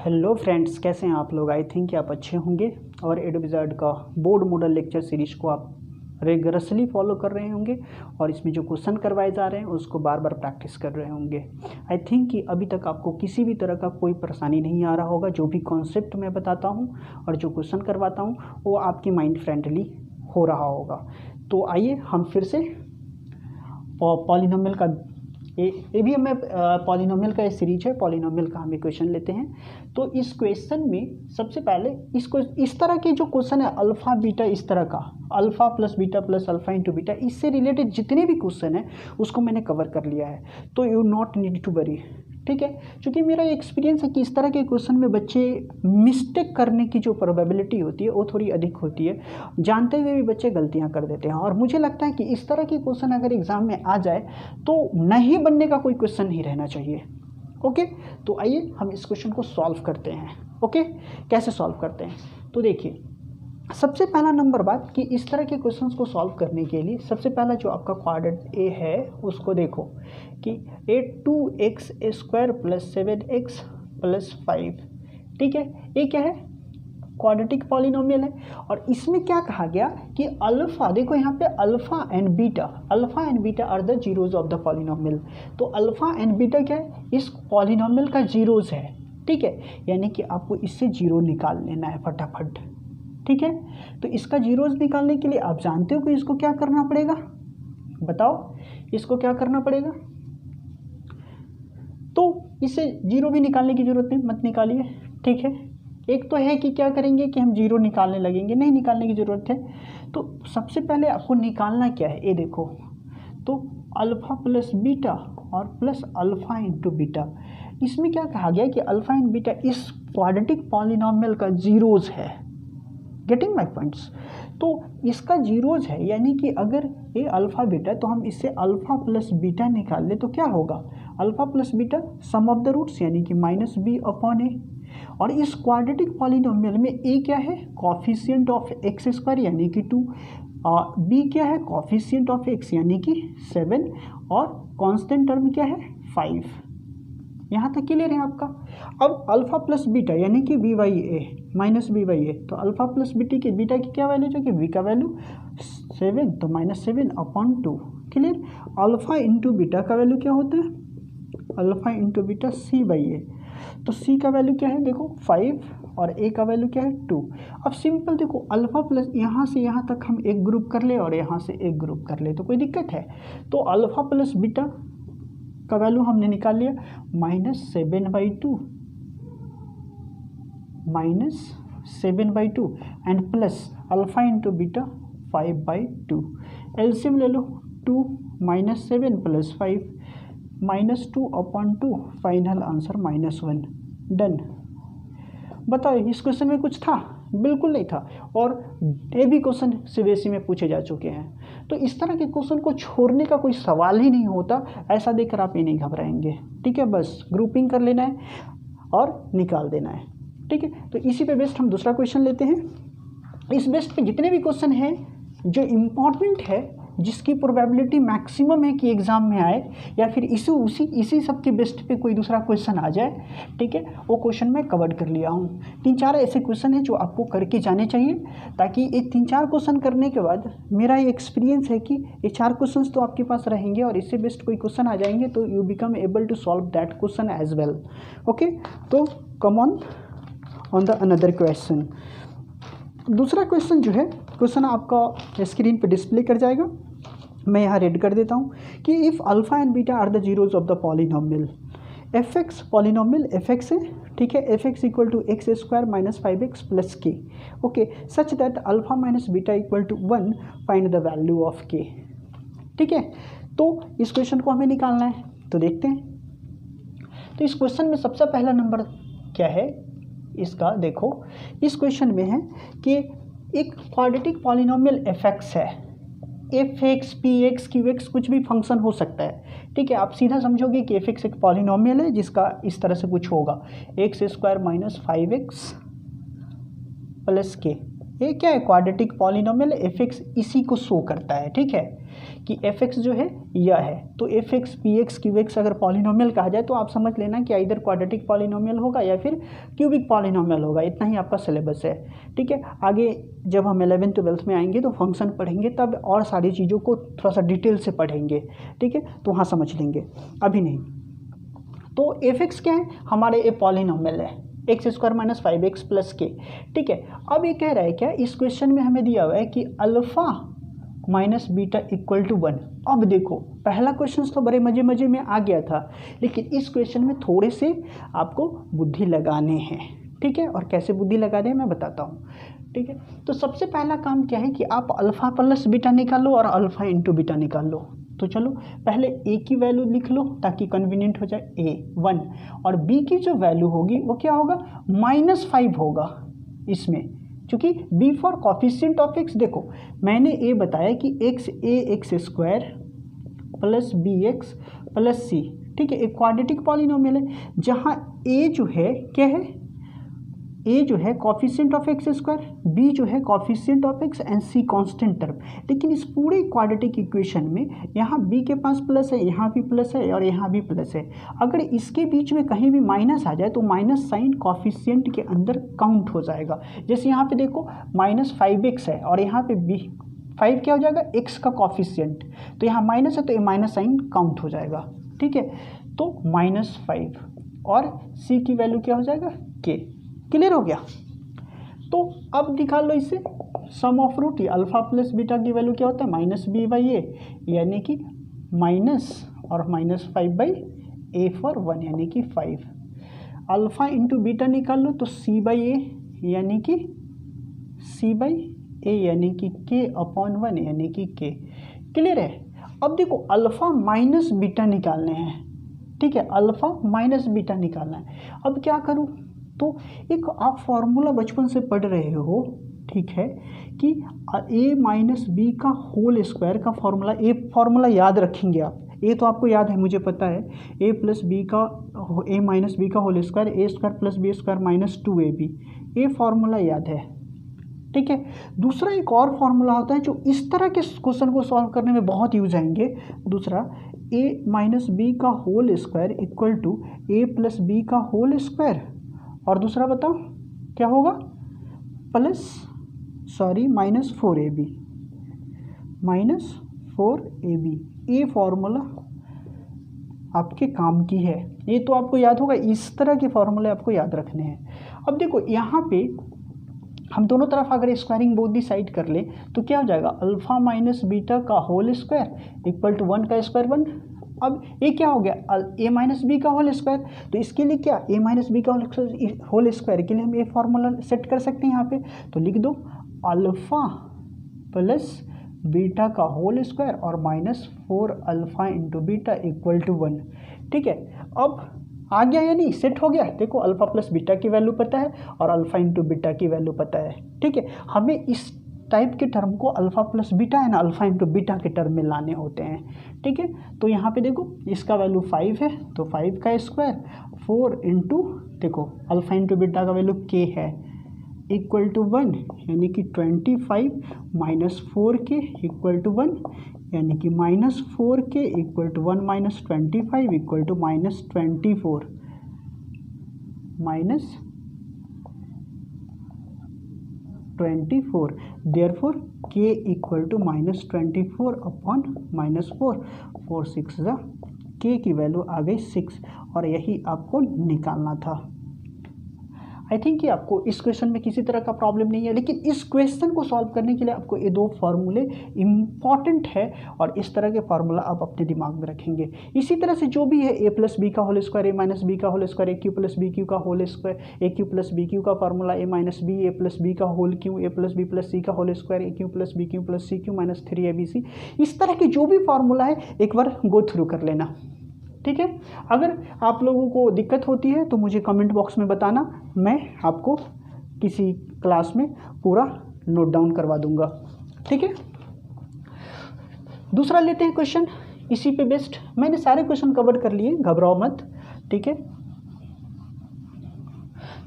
Hello friends, कैसे हैं आप लोग। आई थिंक कि आप अच्छे होंगे और एडोविज़ार्ड का बोर्ड मॉडल लेक्चर सीरीज़ को आप रेगुलसली फॉलो कर रहे होंगे और इसमें जो क्वेश्चन करवाए जा रहे हैं उसको बार बार प्रैक्टिस कर रहे होंगे। आई थिंक कि अभी तक आपको किसी भी तरह का कोई परेशानी नहीं आ रहा होगा। जो भी कॉन्सेप्ट मैं बताता हूँ और जो क्वेश्चन करवाता हूँ वो आपकी माइंड फ्रेंडली हो रहा होगा। तो आइए हम फिर से पॉलिनोमियल का ये भी हमें पॉलिनोमियल का सीरीज है। पॉलिनोमियल का हम क्वेश्चन लेते हैं। तो इस क्वेश्चन में सबसे पहले इसको इस तरह के जो क्वेश्चन है अल्फ़ा बीटा, इस तरह का alpha plus alpha into beta, इससे रिलेटेड जितने भी क्वेश्चन हैं उसको मैंने कवर कर लिया है। तो you not need to worry, ठीक है। क्योंकि मेरा एक्सपीरियंस है कि इस तरह के क्वेश्चन में बच्चे मिस्टेक करने की जो प्रोबेबिलिटी होती है वो थोड़ी अधिक होती है। जानते हुए भी बच्चे गलतियां कर देते हैं और मुझे लगता है कि इस तरह के क्वेश्चन अगर एग्ज़ाम में आ जाए तो नहीं बनने का कोई क्वेश्चन नहीं रहना चाहिए। ओके, तो आइए हम इस क्वेश्चन को सॉल्व करते हैं। ओके, कैसे सॉल्व करते हैं तो देखिए, सबसे पहला नंबर बात कि इस तरह के क्वेश्चंस को सॉल्व करने के लिए सबसे पहला जो आपका क्वाड्रेंट ए है उसको देखो कि 2x² प्लस 7x प्लस 5, ठीक है। ये क्या है? क्वाड्रेटिक पॉलिनोमियल है। और इसमें क्या कहा गया कि अल्फ़ा, देखो यहाँ पे alpha and beta are the zeros of the polynomial. तो अल्फ़ा एंड बीटा क्या है? इस पॉलिनोमियल का जीरोज है, ठीक है। यानी कि आपको इससे जीरो निकाल लेना है फटाफट, ठीक है। तो इसका जीरोज निकालने के लिए आप जानते हो कि इसको क्या करना पड़ेगा, बताओ इसको क्या करना पड़ेगा। तो इसे जीरो भी निकालने की जरूरत नहीं, मत निकालिए, ठीक है। एक तो है कि क्या करेंगे कि हम जीरो निकालने लगेंगे, नहीं निकालने की ज़रूरत है। तो सबसे पहले आपको निकालना क्या है, ये देखो, तो अल्फ़ा प्लस बीटा और प्लस अल्फ़ा इंटू बीटा। इसमें क्या कहा गया कि अल्फ़ा एंड बीटा इस क्वाड्रेटिक पॉलिनोमियल का जीरोज है। Getting my points. तो इसका जीरोज है, यानी कि अगर ये अल्फ़ा बीटा तो हम इससे अल्फ़ा प्लस बीटा निकाल ले तो क्या होगा, alpha plus beta sum of the roots यानी कि -b/a। और इस क्वाड्रेटिक पॉलिनोमियल में a क्या है? कॉफिशिएंट ऑफ x² यानी कि 2, b क्या है? कॉफिशिएंट ऑफ x यानी कि 7 और कांस्टेंट टर्म क्या है? 5। यहाँ तक क्लियर है आपका। अब अल्फ़ा प्लस बीटा यानी कि b/a तो अल्फ़ा प्लस बीटा की क्या वैल्यू, जो कि v का वैल्यू 7 तो -7/2, क्लियर। अल्फ़ा इंटू बीटा का वैल्यू क्या होता है? Alpha into beta c/a। तो c का वैल्यू क्या है? देखो 5 और a का वैल्यू क्या है? 2। अब सिंपल देखो, अल्फ़ा प्लस यहाँ से यहाँ तक हम एक ग्रुप कर ले और यहाँ से एक ग्रुप कर ले तो कोई दिक्कत है? तो अल्फ़ा प्लस बीटा का वैल्यू हमने निकाल लिया -7/2 and plus alpha into beta 5/2। LCM ले लो, 2 -7 प्लस 5 -2/2, फाइनल आंसर -1। डन। बताओ इस क्वेश्चन में कुछ था? बिल्कुल नहीं था। और ये भी क्वेश्चन सीबीएसई में पूछे जा चुके हैं। तो इस तरह के क्वेश्चन को छोड़ने का कोई सवाल ही नहीं होता। ऐसा देखकर आप ये नहीं घबराएंगे, ठीक है। बस ग्रुपिंग कर लेना है और निकाल देना है, ठीक है। तो इसी पे बेस्ड हम दूसरा क्वेश्चन लेते हैं। इस बेस्ड पे जितने भी क्वेश्चन हैं जो इम्पॉर्टेंट है, जिसकी प्रोबेबिलिटी मैक्सिमम है कि एग्ज़ाम में आए, या फिर इसी सब के बेस्ट पे कोई दूसरा क्वेश्चन आ जाए, ठीक है, वो क्वेश्चन मैं कवर कर लिया हूँ। 3-4 ऐसे क्वेश्चन हैं जो आपको करके जाने चाहिए, ताकि ये 3-4 क्वेश्चन करने के बाद मेरा ये एक्सपीरियंस है कि ये 4 क्वेश्चन तो आपके पास रहेंगे और इससे बेस्ट कोई क्वेश्चन आ जाएंगे तो you become able to solve that question as well. Okay, तो come on the another question. दूसरा क्वेश्चन जो है, क्वेश्चन आपका स्क्रीन पे डिस्प्ले कर जाएगा, मैं यहाँ रेड कर देता हूँ कि if alpha and beta are the zeros of the polynomial fx, polynomial fx है, ठीक है। fx equal to x² minus 5x plus k, okay, such that alpha minus beta equal to 1, find the value of k, ठीक है। तो इस question को हमें निकालना है, तो देखते हैं। तो इस क्वेश्चन में सबसे पहला नंबर क्या है इसका, देखो इस क्वेश्चन में है कि एक क्वाड्रेटिक पॉलिनोमियल fx है। fx, px, qx कुछ भी फंक्शन हो सकता है, ठीक है। आप सीधा समझोगे कि fx एक पॉलिनोमियल है जिसका इस तरह से कुछ होगा, x² minus 5x plus k, ये क्या है, क्वाड्रेटिक पॉलिनोमियल एफ एक्स इसी को शो करता है, ठीक है, कि एफ एक्स जो है यह है। तो F x P x Q x अगर पॉलिनोमियल कहा जाए तो आप समझ लेना कि इधर क्वाड्रेटिक पॉलिनोमियल होगा या फिर क्यूबिक पॉलिनोमियल होगा। इतना ही आपका सिलेबस है, ठीक है। आगे जब हम 11th 12th में आएंगे तो फंक्शन पढ़ेंगे, तब और सारी चीज़ों को थोड़ा सा डिटेल से पढ़ेंगे, ठीक है, तो वहाँ समझ लेंगे, अभी नहीं। तो एफ एक्स क्या है, हमारे ए पॉलिनोमियल है, x square minus 5x plus के, ठीक है। अब ये कह रहा है क्या, इस क्वेश्चन में हमें दिया हुआ है कि alpha minus beta equal to 1। अब देखो पहला क्वेश्चन तो बड़े मजे मजे में आ गया था, लेकिन इस क्वेश्चन में थोड़े से आपको बुद्धि लगाने हैं, ठीक है। और कैसे बुद्धि लगाने हैं मैं बताता हूँ, ठीक है। तो सबसे पहला काम क्या है कि आप अल्फा प्लस बीटा निकालो और अल्फा इंटू बीटा निकाल लो। तो चलो पहले ए की वैल्यू लिख लो ताकि कन्वीनियंट हो जाए, ए 1, और बी की जो वैल्यू होगी वो क्या होगा, -5 होगा इसमें, क्योंकि b for coefficient of x. देखो मैंने ए बताया कि x a x square plus b x plus c, ठीक है, एक क्वाड्रेटिक पॉलिनोमियल है जहाँ ए जो है क्या है, ए जो है coefficient of x square, b जो है coefficient of x and c constant term. लेकिन इस पूरे क्वाड्रेटिक इक्वेशन में यहाँ बी के पास प्लस है, यहाँ भी प्लस है और यहाँ भी प्लस है। अगर इसके बीच में कहीं भी माइनस आ जाए तो माइनस साइन कॉफिशिएंट के अंदर काउंट हो जाएगा। जैसे यहाँ पे देखो -5x है और यहाँ पे बी 5 क्या हो जाएगा, x का कॉफिशिएंट, तो यहाँ माइनस है तो ये माइनस साइन काउंट हो जाएगा, ठीक है। तो -5 और c की वैल्यू क्या हो जाएगा, k। क्लियर हो गया। तो अब निकाल लो इससे sum of root, alpha plus beta की वैल्यू क्या होता है, -b/a, यानी कि माइनस और -5/a फॉर 1 यानी कि 5। अल्फा इंटू बीटा निकाल लो तो c/a यानी कि c/a यानी कि k/1 यानी कि k। क्लियर है। अब देखो अल्फा माइनस बीटा निकालने हैं, ठीक है, अल्फा माइनस बीटा निकालना है। अब क्या करूँ, तो एक आप फॉर्मूला बचपन से पढ़ रहे हो, ठीक है, कि a माइनस बी का होल स्क्वायर का फॉर्मूला, ए फॉर्मूला याद रखेंगे आप, ए तो आपको याद है मुझे पता है, a प्लस बी का a माइनस बी का whole square, a square plus b square minus 2ab, ये फॉर्मूला याद है, ठीक है। दूसरा एक और फॉर्मूला होता है जो इस तरह के क्वेश्चन को सॉल्व करने में बहुत यूज आएंगे। दूसरा a माइनस बी का whole square equal to a plus b का होल स्क्वायर, और दूसरा बताओ क्या होगा, -4ab, -4ab। ये फॉर्मूला आपके काम की है, ये तो आपको याद होगा। इस तरह के फॉर्मूले आपको याद रखने हैं। अब देखो यहाँ पे हम दोनों तरफ अगर स्क्वायरिंग बोथ दी साइड कर ले तो क्या हो जाएगा, अल्फा माइनस बीटा का होल स्क्वायर इक्वल टू 1 का स्क्वायर 1। अब ये क्या हो गया, a माइनस बी का होल स्क्वायर, तो इसके लिए क्या, a माइनस बी का होल स्क्वायर के लिए हम ये फॉर्मूला सेट कर सकते हैं यहाँ पे। तो लिख दो अल्फा प्लस बीटा का होल स्क्वायर और -4 alpha into beta equal to 1, ठीक है। अब आ गया या नहीं, सेट हो गया। देखो अल्फा प्लस बीटा की वैल्यू पता है और अल्फा इंटू बीटा की वैल्यू पता है, ठीक है। हमें इस टाइप के टर्म को अल्फा प्लस बीटा है ना, अल्फा इंटू बीटा के टर्म में लाने होते हैं, ठीक है। तो यहाँ पे देखो इसका वैल्यू 5 है तो 5 का स्क्वायर 4 इंटू, देखो अल्फा इंटू बीटा का वैल्यू k है, इक्वल टू 1 यानी कि 25 माइनस 4k इक्वल टू 1 यानी कि -4k equal to 1 minus 25 equal to -24 -24। Therefore k equal to -24 upon -4, 4 6 k की वैल्यू आ गई 6, और यही आपको निकालना था। आई थिंक कि आपको इस क्वेश्चन में किसी तरह का प्रॉब्लम नहीं है, लेकिन इस क्वेश्चन को सॉल्व करने के लिए आपको ये 2 फार्मूले इम्पॉर्टेंट है और इस तरह के फार्मूला आप अपने दिमाग में रखेंगे। इसी तरह से जो भी है a प्लस बी का whole square, a minus b का whole square, a cube plus b cube का whole square, a cube plus b cube का formula a minus b, a plus b का whole cube, a plus b plus c का whole square, a cube plus b cube plus c cube minus 3abc, इस तरह के जो भी formula है एक बार गो थ्रू कर लेना, ठीक है। अगर आप लोगों को दिक्कत होती है तो मुझे कमेंट बॉक्स में बताना, मैं आपको किसी क्लास में पूरा नोट डाउन करवा दूंगा, ठीक है। दूसरा लेते हैं क्वेश्चन, इसी पे बेस्ड मैंने सारे क्वेश्चन कवर कर लिए, घबराओ मत, ठीक है।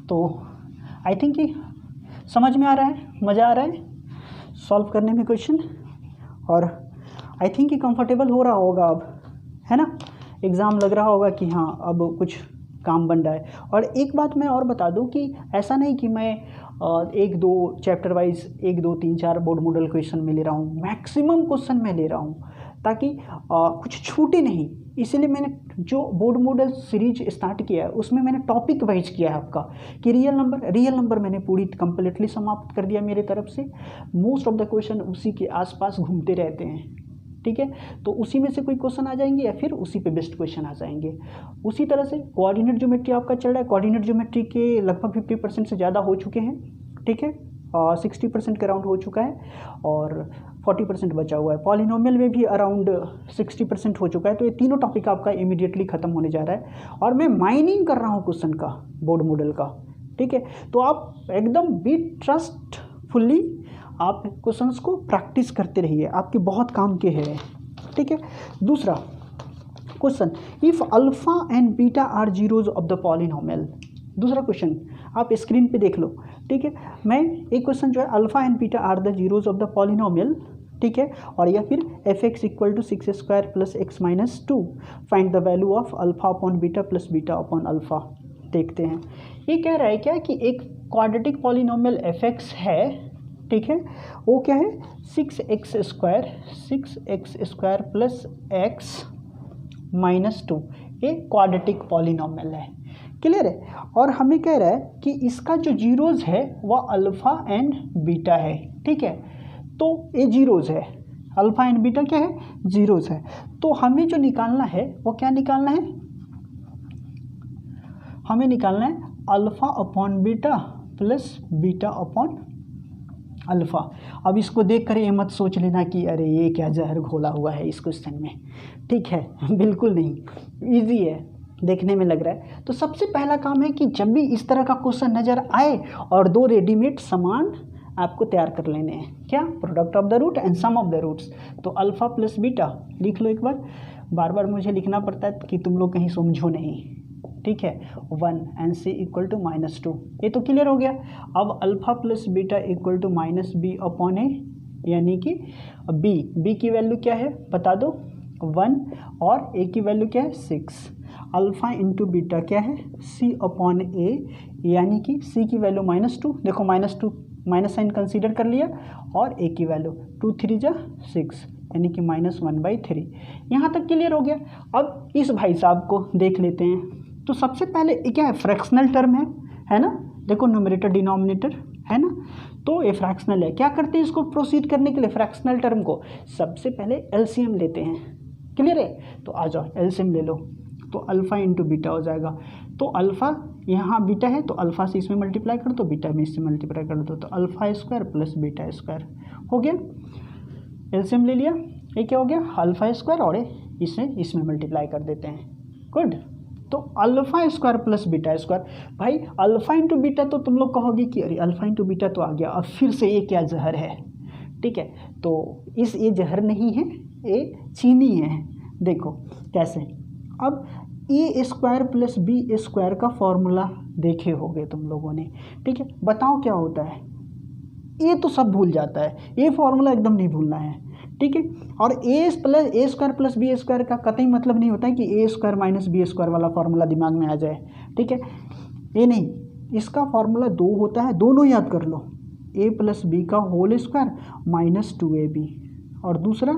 तो आई थिंक कि समझ में आ रहा है, मज़ा आ रहा है सॉल्व करने में क्वेश्चन, और आई थिंक कि कंफर्टेबल हो रहा होगा अब, है ना। एग्ज़ाम लग रहा होगा कि हाँ अब कुछ काम बन रहा है। और एक बात मैं और बता दूं कि ऐसा नहीं कि मैं 1-2 chapter wise 1, 2, 3, 4 board model question में ले रहा हूँ, मैक्सिमम क्वेश्चन में ले रहा हूँ ताकि कुछ छूटे नहीं। इसीलिए मैंने जो बोर्ड मॉडल सीरीज स्टार्ट किया है उसमें मैंने टॉपिक वाइज किया है आपका कि रियल नंबर मैंने पूरी कंप्लीटली समाप्त कर दिया मेरे तरफ से। मोस्ट ऑफ द क्वेश्चन उसी के आसपास घूमते रहते हैं, ठीक है। तो उसी में से कोई क्वेश्चन आ जाएंगे या फिर उसी पे बेस्ट क्वेश्चन आ जाएंगे। उसी तरह से कोऑर्डिनेट ज्योमेट्री आपका चल रहा है, कोऑर्डिनेट ज्योमेट्री के लगभग 50% से ज़्यादा हो चुके हैं, ठीक है, 60% के अराउंड हो चुका है और 40% बचा हुआ है। पॉलिनोमियल में भी अराउंड 60% हो चुका है। तो ये तीनों टॉपिक आपका इमीडिएटली खत्म होने जा रहा है और मैं माइनिंग कर रहा हूँ क्वेश्चन का, बोर्ड मॉडल का, ठीक है। तो आप एकदम बी ट्रस्टफुल्ली आप क्वेश्चंस को प्रैक्टिस करते रहिए, आपके बहुत काम के हैं, ठीक है। दूसरा question, if alpha and beta are zeros of the polynomial. दूसरा क्वेश्चन आप स्क्रीन पे देख लो, ठीक है। मैं एक क्वेश्चन जो है alpha and beta are the zeros of the polynomial, ठीक है, और या फिर f x equal to 6² plus x minus 2, find the value of alpha upon beta plus beta upon alpha. देखते हैं ये कह रहा है क्या कि एक क्वाड्रेटिक पॉलिनोमियल एफ एक्स है, ठीक है, वो क्या है 6x² प्लस एक्स माइनस 2, ये क्वाड्रेटिक पॉलिनोमियल है, क्लियर है। और हमें कह रहा है कि इसका जो जीरोज है वह अल्फ़ा एंड बीटा है, ठीक है। तो ये जीरोज है, अल्फ़ा एंड बीटा क्या है, जीरोज है। तो हमें जो निकालना है वो क्या निकालना है, हमें निकालना है alpha upon beta plus beta upon alpha. अब इसको देख कर ये मत सोच लेना कि अरे ये क्या जहर घोला हुआ है इस क्वेश्चन में, ठीक है, बिल्कुल नहीं, इजी है, देखने में लग रहा है। तो सबसे पहला काम है कि जब भी इस तरह का क्वेश्चन नज़र आए और 2 रेडीमेड सामान आपको तैयार कर लेने हैं, क्या, product of the root and sum of the roots. तो अल्फ़ा प्लस बीटा लिख लो एक बार बार मुझे लिखना पड़ता है कि तुम लोग कहीं समझो नहीं, ठीक है। 1 एंड c इक्वल टू -2, ये तो क्लियर हो गया। अब alpha plus beta equal to minus b upon a, यानी कि b की वैल्यू क्या है बता दो 1 और a की वैल्यू क्या है 6। अल्फ़ा इंटू बीटा क्या है c अपॉन ए, यानी कि c की वैल्यू -2, देखो -2 माइनस साइन कंसीडर कर लिया, और a की वैल्यू 2 3 जा 6, यानी कि -1/3। यहाँ तक क्लियर हो गया। अब इस भाई साहब को देख लेते हैं। तो सबसे पहले ये क्या है, फ्रैक्शनल टर्म है ना, देखो न्यूमरेटर डिनोमिनेटर है ना, तो ये फ्रैक्शनल है। क्या करते हैं इसको प्रोसीड करने के लिए, फ्रैक्शनल टर्म को सबसे पहले एलसीएम लेते हैं, क्लियर है। तो आ जाओ एलसीएम ले लो, तो अल्फ़ा इंटू बीटा हो जाएगा। तो अल्फ़ा यहाँ बीटा है तो अल्फ़ा से इसमें मल्टीप्लाई कर दो, बीटा में इससे मल्टीप्लाई कर दो, तो alpha square plus beta square हो गया। एलसीएम ले लिया, ये क्या हो गया अल्फ़ा स्क्वायर, और इसमें मल्टीप्लाई कर देते हैं, गुड। तो alpha square plus beta square, भाई अल्फ़ा इंटू बीटा तो तुम लोग कहोगे कि अरे अल्फ़ा इंटू बीटा तो आ गया, अब फिर से ये क्या जहर है, ठीक है। तो ये जहर नहीं है, ये चीनी है। देखो कैसे, अब ए स्क्वायर प्लस बी स्क्वायर का फॉर्मूला देखे होगे तुम लोगों ने, ठीक है। बताओ क्या होता है, ये तो सब भूल जाता है, ये फॉर्मूला एकदम नहीं भूलना है, ठीक है। और ए स्क्वायर प्लस बी स्क्वायर का कतई मतलब नहीं होता है कि ए स्क्वायर माइनस बी स्क्वायर वाला फॉर्मूला दिमाग में आ जाए, ठीक है, ये नहीं, इसका फॉर्मूला 2 होता है, दोनों याद कर लो, ए प्लस बी का होल स्क्वायर माइनस 2ab, और दूसरा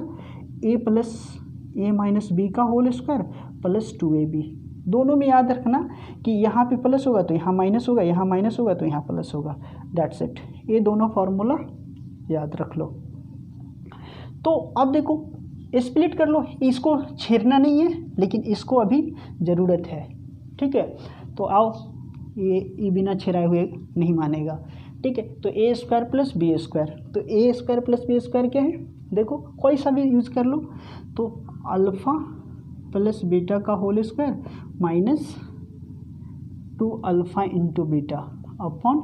ए प्लस ए माइनस बी का होल स्क्वायर प्लस 2ab। दोनों में याद रखना कि यहाँ पे प्लस होगा तो यहाँ माइनस होगा, यहाँ माइनस होगा तो यहाँ प्लस होगा, दैट्स इट। ये दोनों फार्मूला याद रख लो। तो अब देखो स्प्लिट कर लो, इसको छेड़ना नहीं है लेकिन इसको अभी ज़रूरत है, ठीक है। तो आओ, ये बिना छेड़ाए हुए नहीं मानेगा, ठीक है। तो ए स्क्वायर प्लस बी स्क्वायर, तो ए स्क्वायर प्लस बी स्क्वायर क्या है, देखो कोई सा भी यूज़ कर लो, तो अल्फ़ा प्लस बीटा का whole square minus 2 alpha into beta upon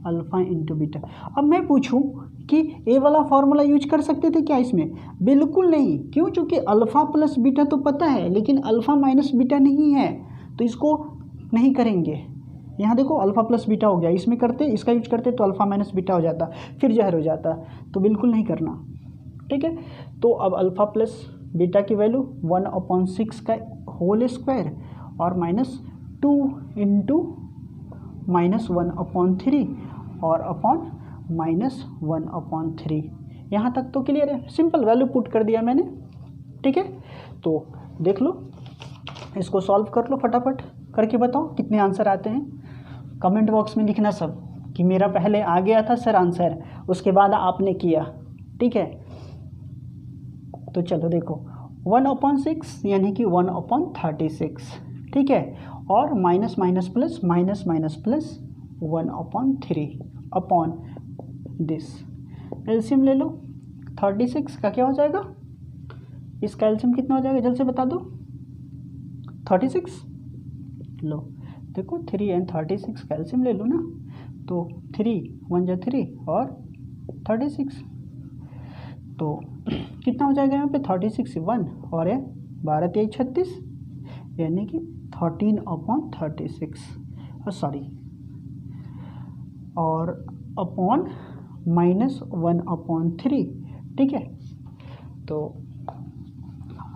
alpha into beta. अब मैं पूछूं कि ए वाला फॉर्मूला यूज कर सकते थे क्या इसमें, बिल्कुल नहीं, क्यों, चूँकि अल्फ़ा प्लस बीटा तो पता है लेकिन अल्फ़ा माइनस बीटा नहीं है, तो इसको नहीं करेंगे, यहाँ देखो अल्फ़ा प्लस बीटा हो गया, इसमें करते इसका यूज करते तो अल्फ़ा माइनस बीटा हो जाता, फिर जहर हो जाता, तो बिल्कुल नहीं करना। ठीक है, तो अब अल्फ़ा प्लस बीटा की वैल्यू 1/6 का होल स्क्वायर और -2 इंटू -1/3 और अपॉन -1/3। यहाँ तक तो क्लियर है, सिंपल वैल्यू पुट कर दिया मैंने। ठीक है, तो देख लो, इसको सॉल्व कर लो, फटाफट करके बताओ कितने आंसर आते हैं। कमेंट बॉक्स में लिखना सब कि मेरा पहले आ गया था सर आंसर, उसके बाद आपने किया। ठीक है, तो चलो देखो 1/6 यानी कि 1/36। ठीक है, और minus minus plus 1/3 upon this. LCM ले लो, 36 का क्या हो जाएगा, इसका एलसीएम कितना हो जाएगा जल्द से बता दो। 36 लो, देखो 3 एंड 36 का एलसीएम ले लो ना, तो 3 1 जा 3 और 36, तो कितना हो जाएगा यहाँ पे 36 1 और 12 3 36, यानी कि 13/36 सॉरी, और अपॉन -1/3। ठीक है, तो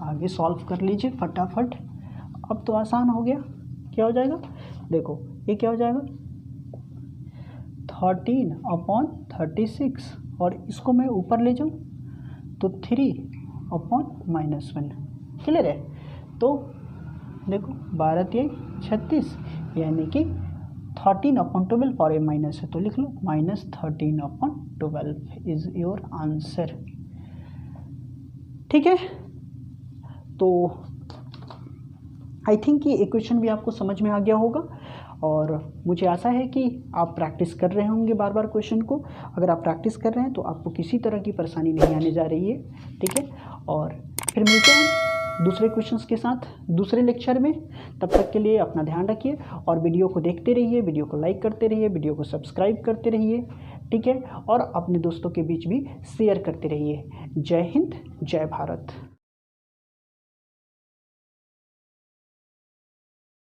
आगे सॉल्व कर लीजिए फटाफट। अब तो आसान हो गया, क्या हो जाएगा देखो, ये क्या हो जाएगा 13/36 और इसको मैं ऊपर ले जाऊँ तो 3/-1। क्लियर है, तो देखो 12 3 36 यानी कि 13/12 और ये माइनस है तो लिख लो -13/12 इज योर आंसर। ठीक है, तो आई थिंक ये इक्वेशन भी आपको समझ में आ गया होगा और मुझे आशा है कि आप प्रैक्टिस कर रहे होंगे बार बार क्वेश्चन को। अगर आप प्रैक्टिस कर रहे हैं तो आपको किसी तरह की परेशानी नहीं आने जा रही है। ठीक है, और फिर मिलते हैं दूसरे क्वेश्चंस के साथ दूसरे लेक्चर में। तब तक के लिए अपना ध्यान रखिए और वीडियो को देखते रहिए, वीडियो को लाइक करते रहिए, वीडियो को सब्सक्राइब करते रहिए। ठीक है, और अपने दोस्तों के बीच भी शेयर करते रहिए। जय हिंद, जय भारत।